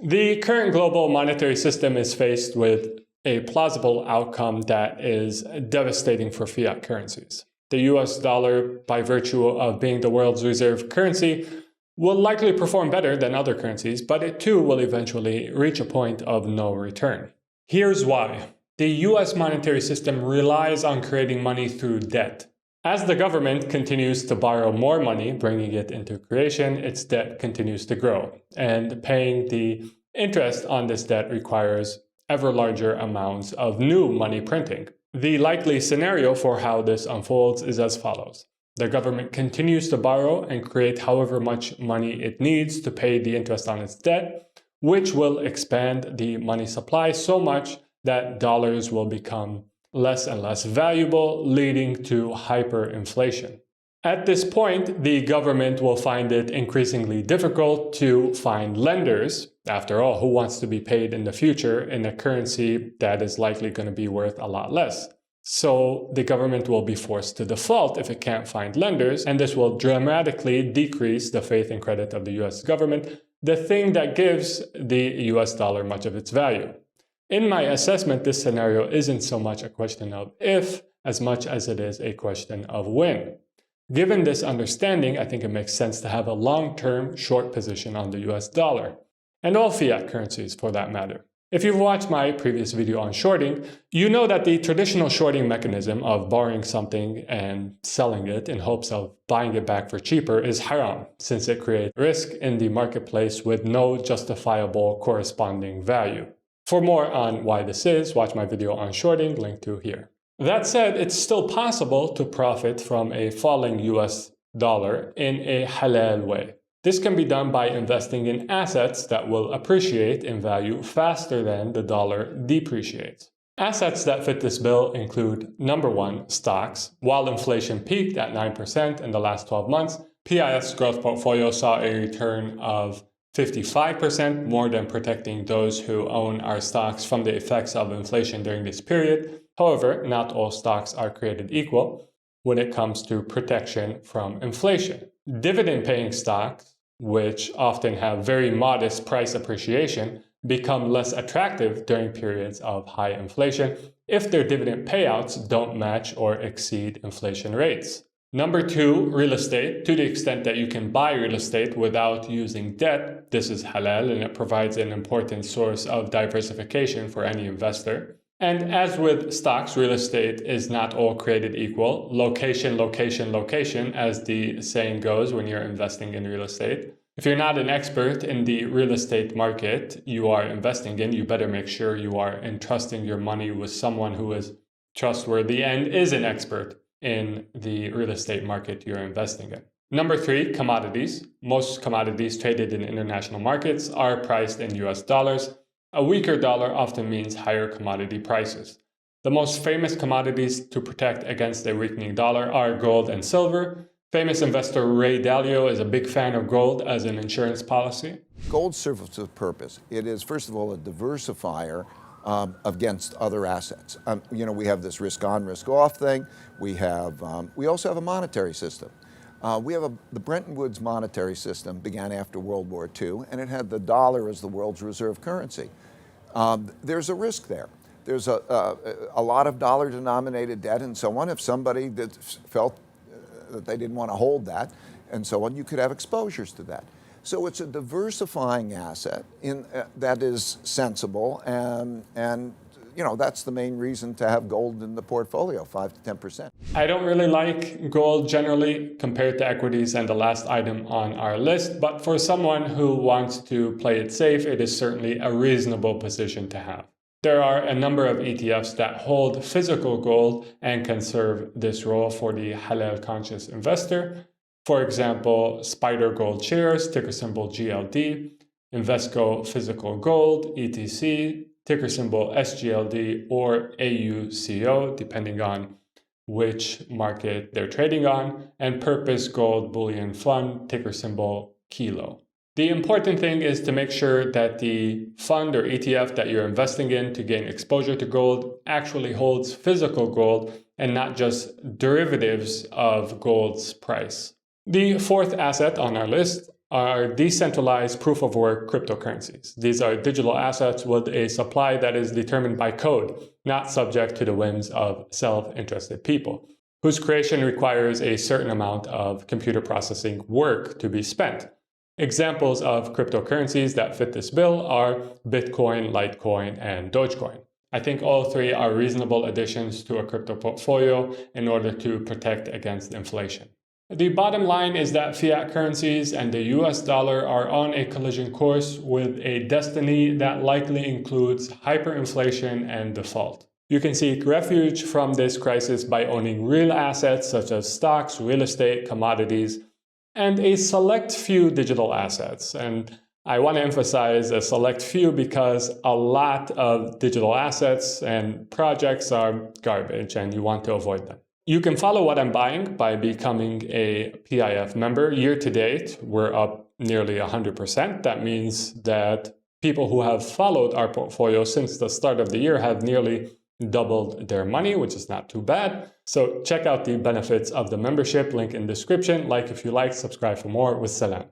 The current global monetary system is faced with a plausible outcome that is devastating for fiat currencies. The US dollar, by virtue of being the world's reserve currency, will likely perform better than other currencies, but it too will eventually reach a point of no return. Here's why. The US monetary system relies on creating money through debt. As the government continues to borrow more money, bringing it into creation, its debt continues to grow, and paying the interest on this debt requires ever larger amounts of new money printing. The likely scenario for how this unfolds is as follows. The government continues to borrow and create however much money it needs to pay the interest on its debt, which will expand the money supply so much that dollars will become less and less valuable, leading to hyperinflation. At this point, the government will find it increasingly difficult to find lenders. After all, who wants to be paid in the future in a currency that is likely going to be worth a lot less? So the government will be forced to default if it can't find lenders, and this will dramatically decrease the faith and credit of the US government, the thing that gives the US dollar much of its value. In my assessment, this scenario isn't so much a question of if, as much as it is a question of when. Given this understanding, I think it makes sense to have a long-term short position on the US dollar, and all fiat currencies for that matter. If you've watched my previous video on shorting, you know that the traditional shorting mechanism of borrowing something and selling it in hopes of buying it back for cheaper is haram, since it creates risk in the marketplace with no justifiable corresponding value. For more on why this is, watch my video on shorting, linked to here. That said, it's still possible to profit from a falling US dollar in a halal way. This can be done by investing in assets that will appreciate in value faster than the dollar depreciates. Assets that fit this bill include, number one, stocks. While inflation peaked at 9% in the last 12 months, PIF's growth portfolio saw a return of 55%, more than protecting those who own our stocks from the effects of inflation during this period. However, not all stocks are created equal when it comes to protection from inflation. Dividend-paying stocks, which often have very modest price appreciation, become less attractive during periods of high inflation if their dividend payouts don't match or exceed inflation rates. Number two, real estate. To the extent that you can buy real estate without using debt, this is halal and it provides an important source of diversification for any investor. And as with stocks, real estate is not all created equal. Location, location, location, as the saying goes when you're investing in real estate. If you're not an expert in the real estate market you are investing in, you better make sure you are entrusting your money with someone who is trustworthy and is an expert in the real estate market you're investing in. Number three, commodities. Most commodities traded in international markets are priced in US dollars. A weaker dollar often means higher commodity prices. The most famous commodities to protect against a weakening dollar are gold and silver. Famous investor Ray Dalio is a big fan of gold as an insurance policy. Gold serves a purpose. It is, first of all, a diversifier against other assets. We have this risk-on, risk-off thing. We also have a monetary system. The Bretton Woods monetary system began after World War II, and it had the dollar as the world's reserve currency. There's a risk there. There's a lot of dollar-denominated debt and so on. If somebody that felt that they didn't want to hold that and so on, you could have exposures to that. So it's a diversifying asset that is sensible, and that's the main reason to have gold in the portfolio, 5 to 10%. I don't really like gold generally compared to equities and the last item on our list, but for someone who wants to play it safe, it is certainly a reasonable position to have. There are a number of ETFs that hold physical gold and can serve this role for the halal-conscious investor. For example, Spider Gold Shares, ticker symbol GLD, Invesco Physical Gold, ETC, ticker symbol SGLD or AUCO, depending on which market they're trading on, and Purpose Gold Bullion Fund, ticker symbol KILO. The important thing is to make sure that the fund or ETF that you're investing in to gain exposure to gold actually holds physical gold and not just derivatives of gold's price. The fourth asset on our list are decentralized proof-of-work cryptocurrencies. These are digital assets with a supply that is determined by code, not subject to the whims of self-interested people, whose creation requires a certain amount of computer processing work to be spent. Examples of cryptocurrencies that fit this bill are Bitcoin, Litecoin, and Dogecoin. I think all three are reasonable additions to a crypto portfolio in order to protect against inflation. The bottom line is that fiat currencies and the US dollar are on a collision course with a destiny that likely includes hyperinflation and default. You can seek refuge from this crisis by owning real assets such as stocks, real estate, commodities, and a select few digital assets. And I want to emphasize a select few because a lot of digital assets and projects are garbage and you want to avoid them. You can follow what I'm buying by becoming a PIF member. Year to date, we're up nearly 100%. That means that people who have followed our portfolio since the start of the year have nearly doubled their money, which is not too bad. So check out the benefits of the membership, link in description. Like if you like, subscribe for more. With salam.